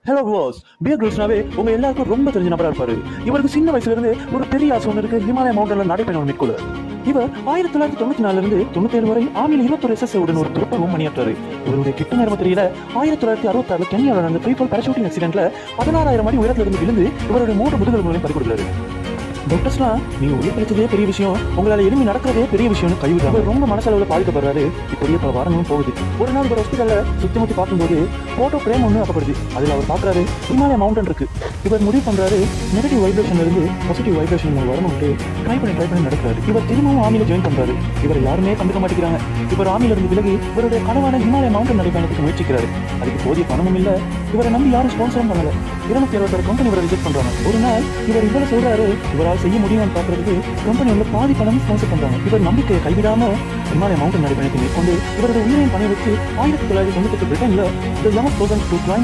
Hello was pier கிரில்ஸ்னாவே உங்க எல்லாருக்கும் ரொம்ப தெரிஞ்ச நபரா இருப்பாரு. இவருக்கு சின்ன வயசுல இருந்து ஒரு பெரிய ஆசை ஒன்று இருக்கு. ஹிமாலய மவுண்டன்ல நடைபயணம் மேற்கொள்ள இவர் 1994 இருந்து 97 வரை ஆர்மியில் 21 SSA உடன் ஒரு துருப்பவும் பணியாற்றாரு. இவருடைய கிட்ட நேரம் தெரியல 1966 கென்யாவில் நடந்த ஃப்ரீ ஃபால் பேராசூட்டிங் ஆக்சிடென்ட்ல 16,000 அடி உயரத்துல இருந்து விழுந்து இவருடைய 3 முதுகெலும்புகளையும் பறி கொடுக்குறாரு. டாக்டர்ஸ்லாம் நீங்க உயிர் பிழைச்சதே பெரிய விஷயம், உங்களால எலும்பி நடக்கிறதே பெரிய விஷயம்னு கைவிடுறாங்க. ரொம்ப மனசளவுல பாதிக்கப்படுறாரு. இப்படியே பல வாரங்களும் போகுது. ஒரு நாள் ஒரு ஹாஸ்பிட்டல்ல சுத்தி முத்தி பார்க்கும்போது போட்டோ பிரேம் ஒன்று அக்கப்படுது. அதில் அவர் பார்க்குறாரு ஹிமாலய மவுண்டன் இருக்கு. இவர் முடிவு பண்றாரு நெகட்டிவ் வைப்ரேஷன்ல இருந்து பாசிட்டிவ் வைப்ரேஷன் வரணும்ட்டு ட்ரை பண்ணி நடக்கிறாரு. இவர் திரும்பவும் ஆர்மியில ஜாயின் பண்றாரு. இவர் யாருமே கண்டுக்க மாட்டேங்கிறாங்க. இவர் ஆர்மியில இருந்து விலகி இவருடைய கனவான ஹிமாலய மவுண்டன் நடைபயணத்துக்கு முயற்சிக்கிறாரு. அதுக்கு போதிய பணமும் இல்ல. இவரை நம்பி யாரும் ஸ்பான்சரும் பண்ணல. 266 கம்பெனி இவரை ரிஜெக்ட் பண்றாங்க. ஒரு நாள் இவர் இவ்வளவு சொல்றாரு, இவரால் செய்ய முடியும்னு பார்க்கறதுக்கு கம்பெனி உள்ள பாதி பணம் ஸ்பான்சர் பண்றாங்க. இவர் நம்பிக்கையை கைவிடாம ஹிமாலய மவுண்டன் நடைபயணத்தை மேற்கொண்டு இவரது உயிரையும் பணி வச்சு 1998 பிரிட்டன்ல the young person to claim